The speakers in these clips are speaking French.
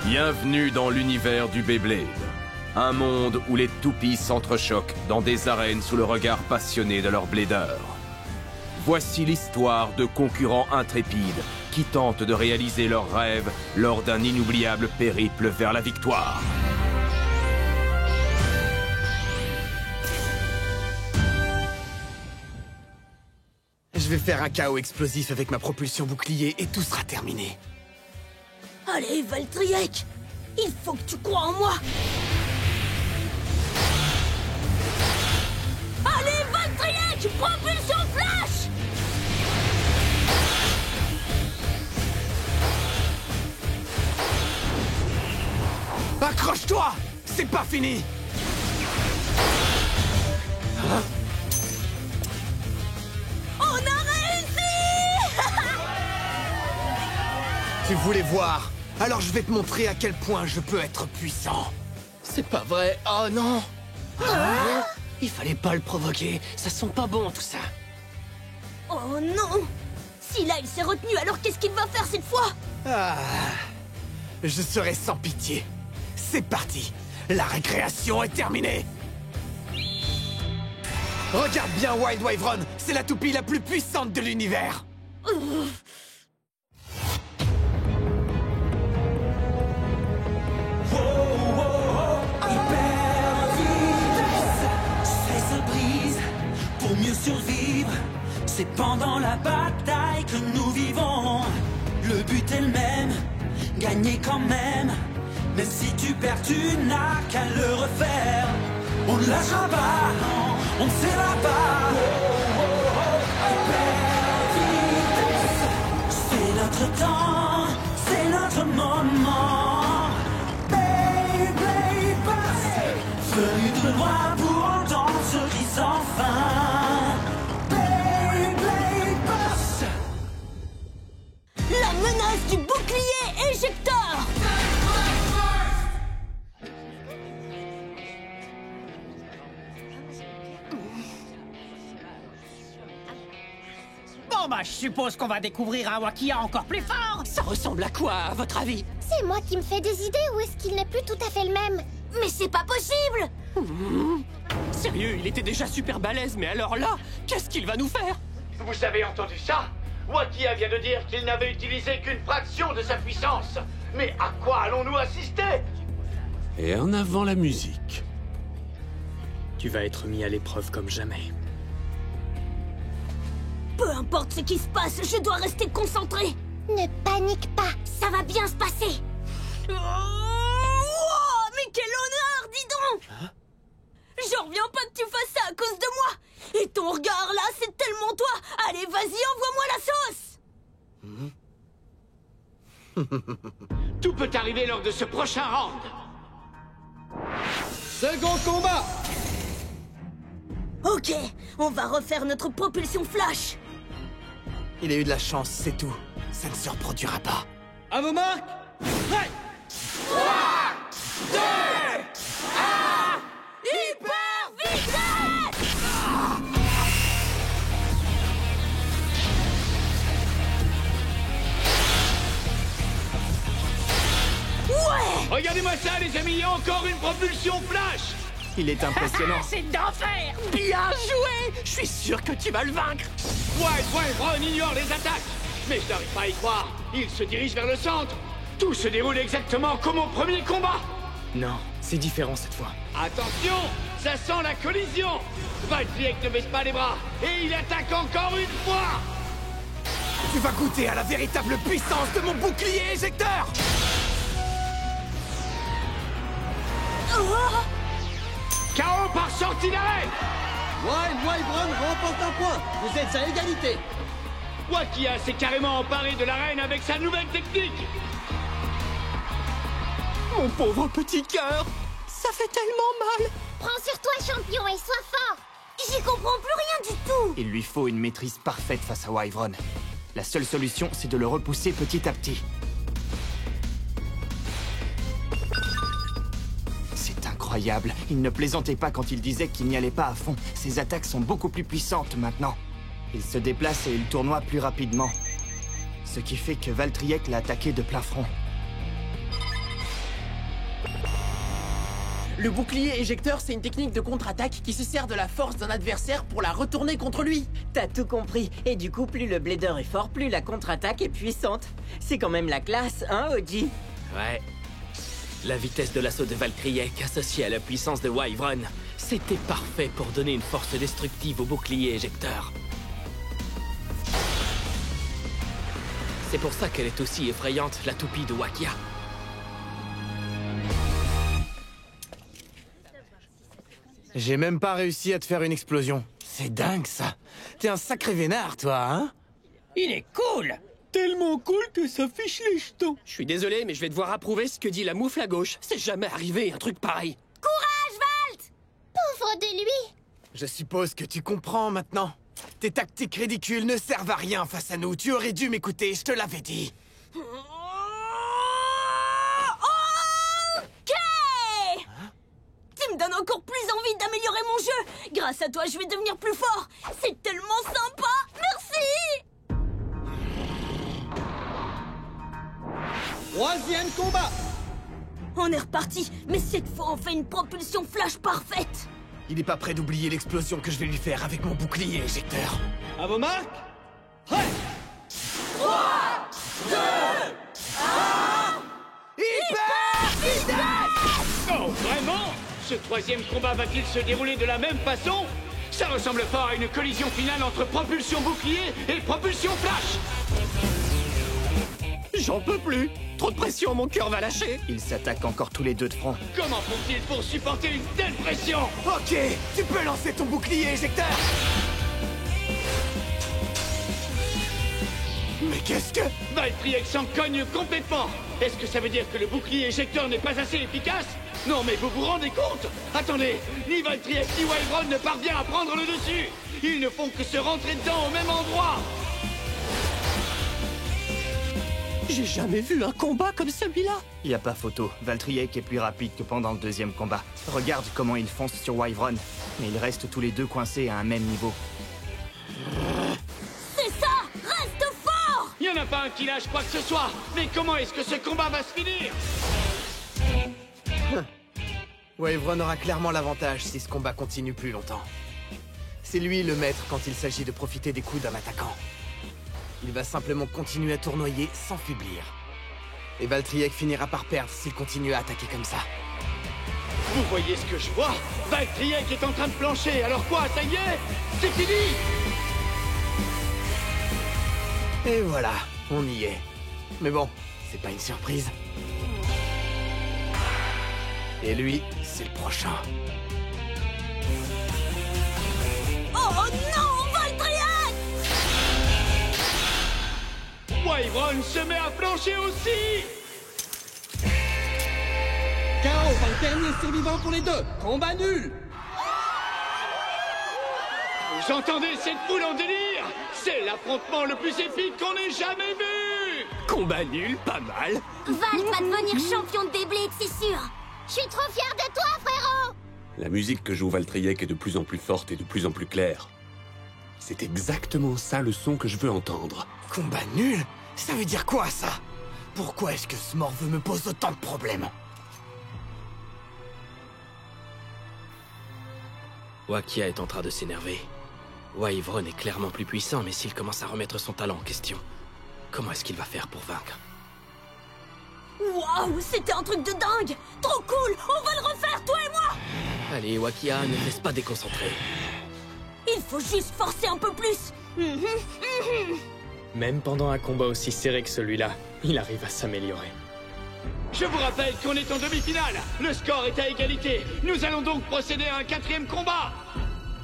Bienvenue dans l'univers du Beyblade. Un monde où les toupies s'entrechoquent dans des arènes sous le regard passionné de leurs bladeurs. Voici l'histoire de concurrents intrépides qui tentent de réaliser leurs rêves lors d'un inoubliable périple vers la victoire. Je vais faire un chaos explosif avec ma propulsion bouclier et tout sera terminé. Allez, Valtryek! Il faut que tu crois en moi! Allez, Valtryek! Propulsion flash! Accroche-toi! C'est pas fini! Hein? On a réussi! Tu voulais voir? Alors je vais te montrer à quel point je peux être puissant. C'est pas vrai. Oh non. Il fallait pas le provoquer. Ça sent pas bon tout ça. Oh non! Si là il s'est retenu, alors qu'est-ce qu'il va faire cette fois? Je serai sans pitié. C'est parti. La récréation est terminée. Regarde bien Wild Wyvern. C'est la toupie la plus puissante de l'univers. Pour mieux survivre, c'est pendant la bataille que nous vivons. Le but est le même, gagner quand même. Même si tu perds, tu n'as qu'à le refaire. On ne lâchera pas, non, on ne s'élève pas. C'est notre temps, c'est notre moment. Beyblade Burst, venu de loin pour entendre ce qui sans fin. Beyblade Burst. La menace du bouclier éjecteur! Bon bah je suppose qu'on va découvrir un Wakia encore plus fort. Ça ressemble à quoi, à votre avis? C'est moi qui me fais des idées ou est-ce qu'il n'est plus tout à fait le même? Mais c'est pas possible! Sérieux, il était déjà super balèze, mais alors là, qu'est-ce qu'il va nous faire? Vous avez entendu ça? Wakia vient de dire qu'il n'avait utilisé qu'une fraction de sa puissance. Mais à quoi allons-nous assister? Et en avant la musique. Tu vas être mis à l'épreuve comme jamais. Peu importe ce qui se passe, je dois rester concentré! Ne panique pas. Ça va bien se passer! Oh, wow, mais quel honneur, dis donc! J'en reviens pas que tu fasses ça à cause de moi! Et ton regard là, c'est tellement toi! Allez, vas-y, envoie-moi la sauce! Tout peut arriver lors de ce prochain round. Second combat. Ok, on va refaire notre propulsion flash! Il a eu de la chance, c'est tout. Ça ne se reproduira pas. À vos marques! Prêt! 3, 2, 1, hyper vitesse! Ouais! Regardez-moi ça, les amis, encore une propulsion flash. Il est impressionnant. C'est d'enfer! Bien joué! Je suis sûr que tu vas le vaincre! Wild Wyvern ignore les attaques. Mais je n'arrive pas à y croire. Il se dirige vers le centre. Tout se déroule exactement comme au premier combat. Non, c'est différent cette fois. Attention, ça sent la collision. Valtryek ne baisse pas les bras. Et il attaque encore une fois. Tu vas goûter à la véritable puissance de mon bouclier éjecteur. KO par sortie d'arrêt. Wild Wyvern remporte un point. Vous êtes à égalité. Wakia s'est carrément emparé de l'arène avec sa nouvelle technique. Mon pauvre petit cœur! Ça fait tellement mal! Prends sur toi, champion, et sois fort. J'y comprends plus rien du tout! Il lui faut une maîtrise parfaite face à Wyvern. La seule solution, c'est de le repousser petit à petit. C'est incroyable. Il ne plaisantait pas quand il disait qu'il n'y allait pas à fond. Ses attaques sont beaucoup plus puissantes maintenant. Il se déplace et il tournoie plus rapidement. Ce qui fait que Valtryek l'a attaqué de plein front. Le bouclier éjecteur, c'est une technique de contre-attaque qui se sert de la force d'un adversaire pour la retourner contre lui. T'as tout compris. Et du coup, plus le blader est fort, plus la contre-attaque est puissante. C'est quand même la classe, hein, Oji? Ouais. La vitesse de l'assaut de Valkyriek associée à la puissance de Wyvern, c'était parfait pour donner une force destructive au bouclier éjecteur. C'est pour ça qu'elle est aussi effrayante, la toupie de Wakia. J'ai même pas réussi à te faire une explosion. C'est dingue, ça. T'es un sacré vénard, toi, hein? Il est cool! Tellement cool que ça fiche les jetons. Je suis désolé, mais je vais devoir approuver ce que dit la moufle à gauche. C'est jamais arrivé, un truc pareil. Courage, Valt! Pauvre de lui! Je suppose que tu comprends maintenant. Tes tactiques ridicules ne servent à rien face à nous. Tu aurais dû m'écouter, je te l'avais dit. Ok! Tu me donnes encore plus envie d'améliorer mon jeu. Grâce à toi, je vais devenir plus fort. C'est tellement sympa. Merci! Troisième combat. On est reparti, mais cette fois, on fait une propulsion flash parfaite. Il est pas prêt d'oublier l'explosion que je vais lui faire avec mon bouclier éjecteur. À vos marques. Prêt. 3, 2, 1... Hyper vitesse! Oh, vraiment? Ce troisième combat va-t-il se dérouler de la même façon? Ça ressemble fort à une collision finale entre propulsion bouclier et propulsion flash. J'en peux plus! Trop de pression, mon cœur va lâcher! Ils s'attaquent encore tous les deux de front. Comment font-ils pour supporter une telle pression? Ok, tu peux lancer ton bouclier éjecteur. Mais qu'est-ce que... Valkyriek s'en cogne complètement. Est-ce que ça veut dire que le bouclier éjecteur n'est pas assez efficace? Non, mais vous vous rendez compte? Attendez, ni Valkyriek ni Wyvern ne parvient à prendre le dessus. Ils ne font que se rentrer dedans au même endroit. J'ai jamais vu un combat comme celui-là! Y a pas photo, Valkyriek est plus rapide que pendant le deuxième combat. Regarde comment il fonce sur Wyvern. Mais ils restent tous les deux coincés à un même niveau. C'est ça! Reste fort! Il n'y en a pas un qui lâche quoi que ce soit. Mais comment est-ce que ce combat va se finir? Wyvern aura clairement l'avantage si ce combat continue plus longtemps. C'est lui le maître quand il s'agit de profiter des coups d'un attaquant. Il va simplement continuer à tournoyer sans faiblir. Et Valkyriek finira par perdre s'il continue à attaquer comme ça. Vous voyez ce que je vois? Valkyriek est en train de plancher, alors quoi, ça y est? C'est fini! Et voilà, on y est. Mais bon, c'est pas une surprise. Et lui, c'est le prochain. Oh non, Valkyriek! Wyvern se met à plancher aussi! KO par le dernier survivant pour les deux. Combat nul. Vous entendez cette foule en délire? C'est l'affrontement le plus épique qu'on ait jamais vu! Combat nul, pas mal! Val va devenir champion de Beyblade, c'est sûr. Je suis trop fière de toi, frérot. La musique que joue Valkyriek est de plus en plus forte et de plus en plus claire. C'est exactement ça le son que je veux entendre. Combat nul? Ça veut dire quoi, ça? Pourquoi est-ce que ce morveux me pose autant de problèmes? Wakia est en train de s'énerver. Wyvern est clairement plus puissant, mais s'il commence à remettre son talent en question, comment est-ce qu'il va faire pour vaincre? Waouh, c'était un truc de dingue! Trop cool! On va le refaire, toi et moi! Allez, Wakia, ne te laisse pas déconcentrer. Il faut juste forcer un peu plus! Même pendant un combat aussi serré que celui-là, il arrive à s'améliorer. Je vous rappelle qu'on est en demi-finale. Le score est à égalité. Nous allons donc procéder à un quatrième combat.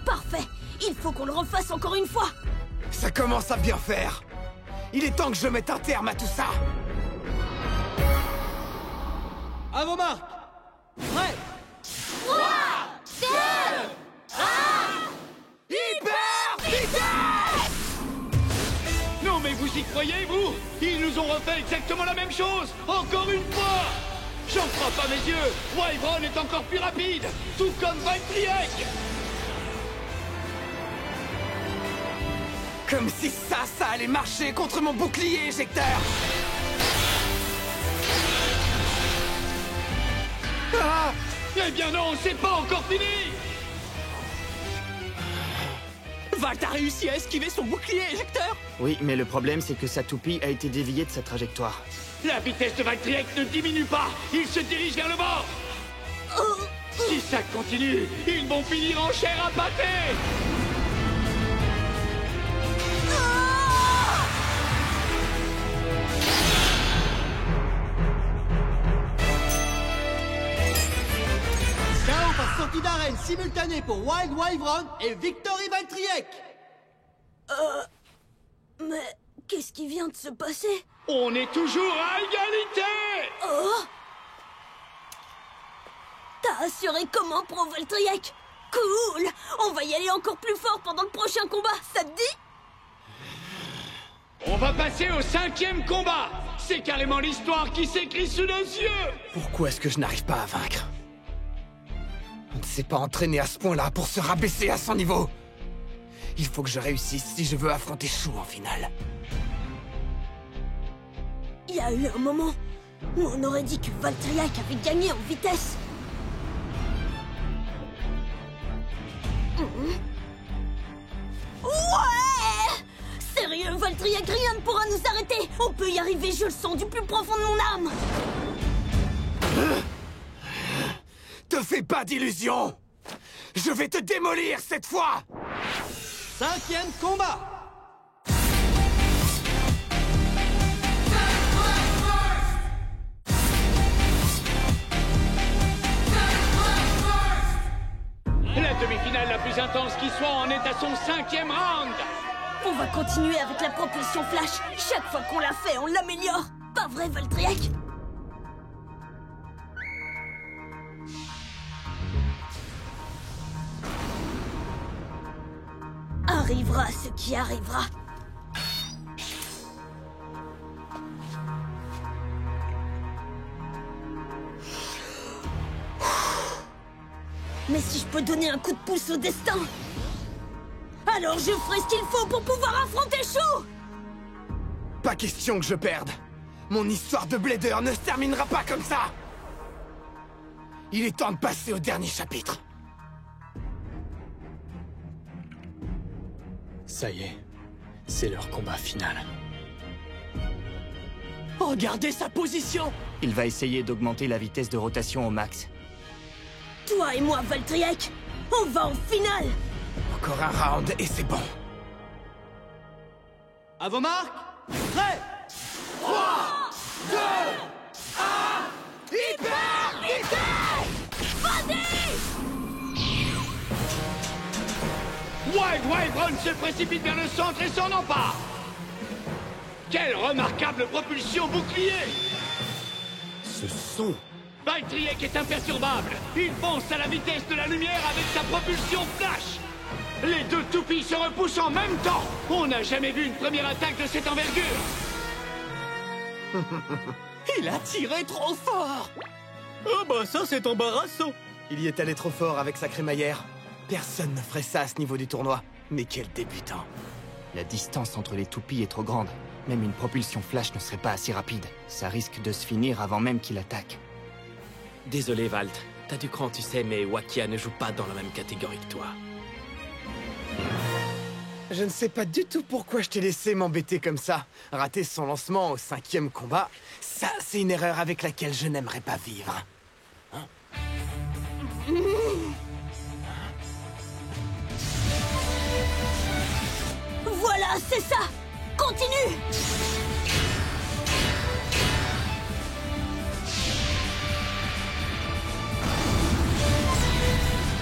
Parfait! Il faut qu'on le refasse encore une fois! Ça commence à bien faire. Il est temps que je mette un terme à tout ça. À vos marques. Prêt. 3, 2, 1... Hyper vitesse! Non mais vous y croyez, vous? Ils nous ont refait exactement la même chose. Encore une fois. J'en crois pas mes yeux. Wyvern est encore plus rapide. Tout comme Valkyriek. Comme si ça allait marcher contre mon bouclier éjecteur. Ah! Eh bien non, c'est pas encore fini! Valt a réussi à esquiver son bouclier éjecteur! Oui, mais le problème, c'est que sa toupie a été déviée de sa trajectoire. La vitesse de Valtryek ne diminue pas! Il se dirige vers le bord! Si ça continue, ils vont finir en chair à pâté! KO par sortie d'arène simultanée pour Wild Wyvern et Victory Valtryek. Mais qu'est-ce qui vient de se passer? On est toujours à égalité! Oh! T'as assuré comment, Pro Valtryek? Cool! On va y aller encore plus fort pendant le prochain combat, ça te dit? On va passer au 5e combat! C'est carrément l'histoire qui s'écrit sous nos yeux! Pourquoi est-ce que je n'arrive pas à vaincre? On ne s'est pas entraîné à ce point-là pour se rabaisser à son niveau. Il faut que je réussisse si je veux affronter Shu en finale. Il y a eu un moment où on aurait dit que Valtryek avait gagné en vitesse. Ouais! Sérieux, Valtryek, rien ne pourra nous arrêter. On peut y arriver, je le sens du plus profond de mon âme. Te fais pas d'illusions! Je vais te démolir cette fois! 5e combat. La demi-finale la plus intense qui soit en est à son 5e round! On va continuer avec la propulsion flash. Chaque fois qu'on l'a fait, on l'améliore. Pas vrai, Valtryek? Arrivera ce qui arrivera. Mais si je peux donner un coup de pouce au destin, alors je ferai ce qu'il faut pour pouvoir affronter Shu! Pas question que je perde. Mon histoire de Blader ne se terminera pas comme ça. Il est temps de passer au dernier chapitre. Ça y est, c'est leur combat final. Regardez sa position! Il va essayer d'augmenter la vitesse de rotation au max. Toi et moi, Valtryek, on va en finale! Encore un round et c'est bon. À vos marques, prêt! 3, 2, 1, hyper vitesse! Vas-y! Wild Wyvern se précipite vers le centre et s'en empare! Quelle remarquable propulsion bouclier! Ce son... Valtryek est imperturbable! Il fonce à la vitesse de la lumière avec sa propulsion flash! Les deux toupies se repoussent en même temps! On n'a jamais vu une première attaque de cette envergure! Il a tiré trop fort! Oh bah ça c'est embarrassant! Il y est allé trop fort avec sa crémaillère. Personne ne ferait ça à ce niveau du tournoi. Mais quel débutant. La distance entre les toupies est trop grande. Même une propulsion flash ne serait pas assez rapide. Ça risque de se finir avant même qu'il attaque. Désolé Valt, t'as du cran tu sais, mais Wakia ne joue pas dans la même catégorie que toi. Je ne sais pas du tout pourquoi je t'ai laissé m'embêter comme ça. Rater son lancement au 5e combat, ça c'est une erreur avec laquelle je n'aimerais pas vivre. Hein? Voilà, c'est ça! Continue!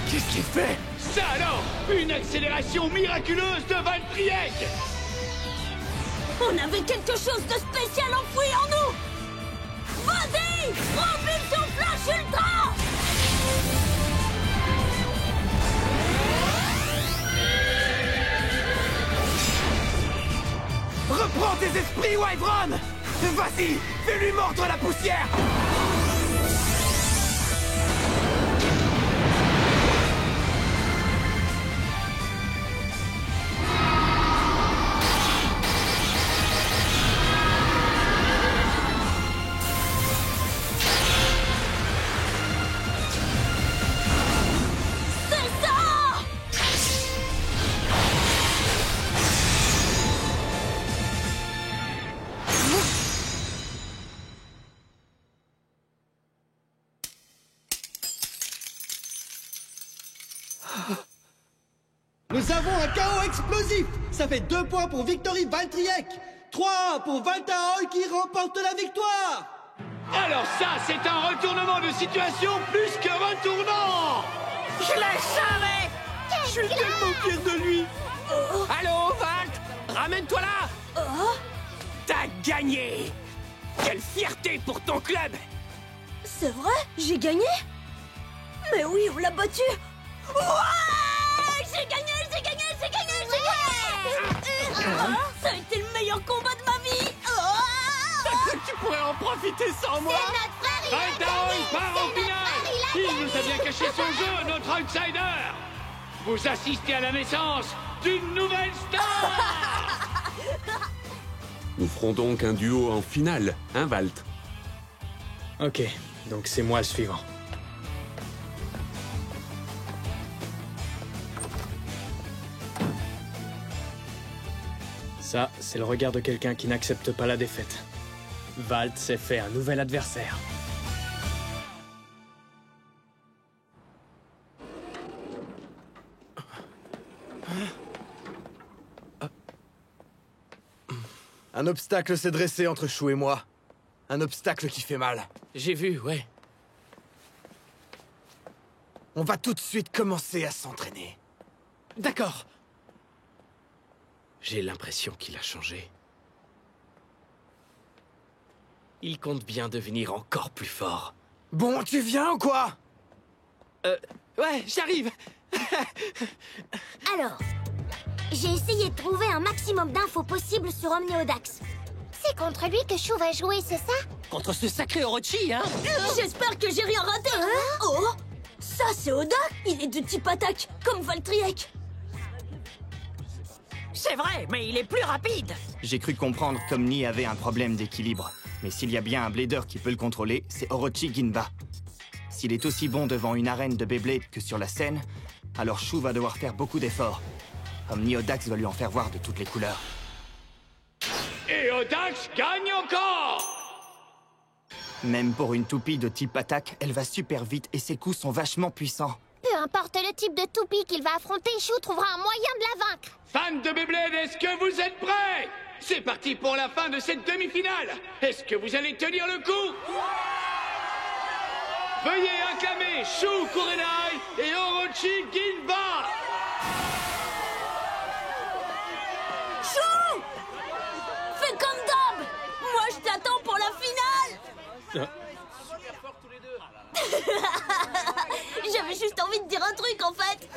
Qu'est-ce qu'il fait? Ça alors! Une accélération miraculeuse de Valtryek! On avait quelque chose de spécial enfoui en nous! Vas-y! Propulsion flash ultra! Reprends tes esprits, Wyvern! Vas-y, fais-lui mordre la poussière! Nous avons un chaos explosif. Ça fait 2 points pour Victory Valtryek. 3 pour Valtaoy qui remporte la victoire. Alors ça, c'est un retournement de situation plus que retournant. Je le savais. Je suis tellement fier de lui. Allô, Valt, ramène-toi là. T'as gagné. Quelle fierté pour ton club. C'est vrai? J'ai gagné? Mais oui, on l'a battu. Ouais! J'ai gagné, j'ai gagné, j'ai gagné, j'ai gagné. Ça a été le meilleur combat de ma vie. T'as cru que tu pourrais en profiter sans moi? Valtaoy part en finale. Il nous a bien caché son jeu, notre outsider. Vous assistez à la naissance d'une nouvelle star. Nous ferons donc un duo en finale, hein, Valt? Ok, donc c'est moi le suivant. Ça, c'est le regard de quelqu'un qui n'accepte pas la défaite. Valt s'est fait un nouvel adversaire. Un obstacle s'est dressé entre Shu et moi. Un obstacle qui fait mal. J'ai vu, ouais. On va tout de suite commencer à s'entraîner. D'accord. J'ai l'impression qu'il a changé. Il compte bien devenir encore plus fort. Bon, tu viens ou quoi? Ouais, j'arrive. Alors, j'ai essayé de trouver un maximum d'infos possibles sur Omniodax. C'est contre lui que Shu va jouer, c'est ça? Contre ce sacré Orochi, hein? J'espère que j'ai rien raté. Oh, ça c'est Oda. Il est de type attaque, comme Valtryek. C'est vrai, mais il est plus rapide. J'ai cru comprendre qu'Omni avait un problème d'équilibre. Mais s'il y a bien un blader qui peut le contrôler, c'est Orochi Ginba. S'il est aussi bon devant une arène de Beyblade que sur la scène, alors Shu va devoir faire beaucoup d'efforts. Omniodax va lui en faire voir de toutes les couleurs. Et Odax gagne encore. Même pour une toupie de type attaque, elle va super vite et ses coups sont vachement puissants. Peu importe le type de toupie qu'il va affronter, Shu trouvera un moyen de la vaincre. Fans de Beyblade, est-ce que vous êtes prêts? C'est parti pour la fin de cette demi-finale. Est-ce que vous allez tenir le coup? Veuillez acclamer Shu Kurenai et Orochi Ginba. Shu! Fais comme d'hab. Moi je t'attends pour la finale. J'avais juste envie de dire un truc en fait.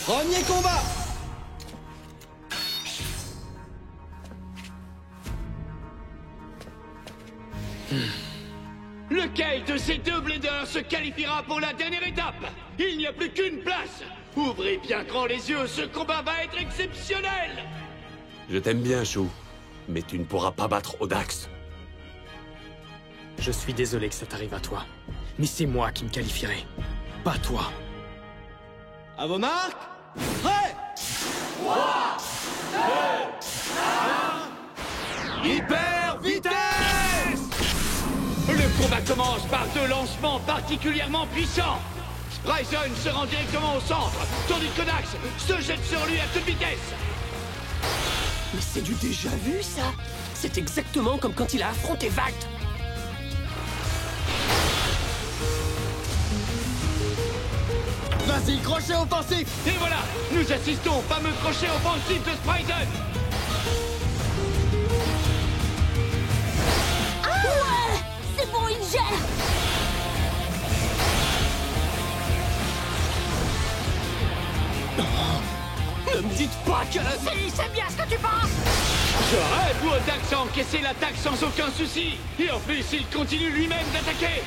Premier combat. Lequel de ces deux bladers se qualifiera pour la dernière étape? Il n'y a plus qu'une place. Ouvrez bien grand les yeux, ce combat va être exceptionnel. Je t'aime bien, Shu, mais tu ne pourras pas battre Odax. Je suis désolé que ça t'arrive à toi, mais c'est moi qui me qualifierai, pas toi. À vos marques, prêts. 3, 2, 1... Hyper vitesse! Le combat commence par deux lancements particulièrement puissants. Bryson se rend directement au centre, tandis que Dax se jette sur lui à toute vitesse. Mais c'est du déjà vu, ça. C'est exactement comme quand il a affronté Valt. Vas-y, crochet offensif. Et voilà, nous assistons au fameux crochet offensif de Bryson. Ouais, c'est bon, il gère. Ne me dites pas que... Si, c'est bien ce que tu penses. Je rêve où Dax a encaissé l'attaque sans aucun souci. Et en plus, il continue lui-même d'attaquer.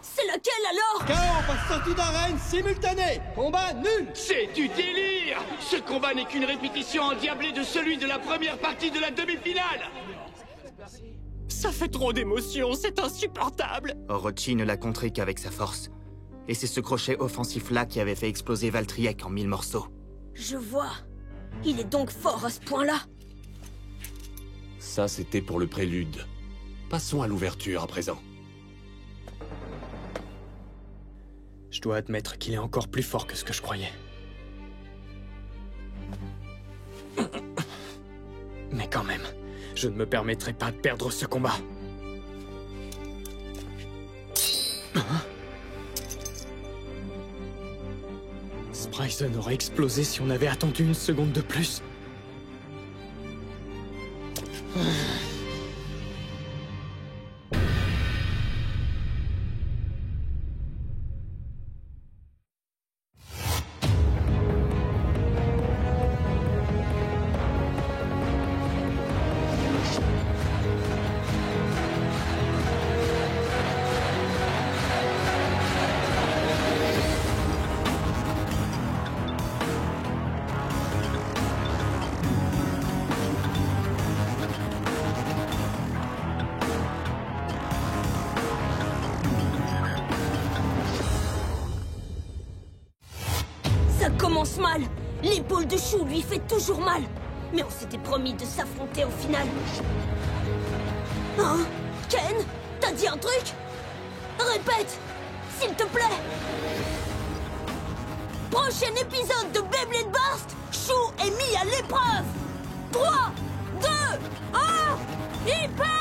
C'est lequel alors? KO par sortie d'arène simultanée. Combat nul. C'est du délire. Ce combat n'est qu'une répétition endiablée de celui de la première partie de la demi-finale. Ça fait trop d'émotions, c'est insupportable. Orochi ne l'a contré qu'avec sa force. Et c'est ce crochet offensif-là qui avait fait exploser Valtryek en 1000 morceaux. Je vois. Il est donc fort à ce point-là. Ça, c'était pour le prélude. Passons à l'ouverture à présent. Je dois admettre qu'il est encore plus fort que ce que je croyais. Mais quand même, je ne me permettrai pas de perdre ce combat. Spryzen aurait explosé si on avait attendu une seconde de plus. Ça commence mal. L'épaule de Shu lui fait toujours mal. Mais on s'était promis de s'affronter au final. Hein? Ken? T'as dit un truc? Répète, s'il te plaît. Prochain épisode de Beyblade Burst, Shu est mis à l'épreuve. 3, 2, 1, hyper!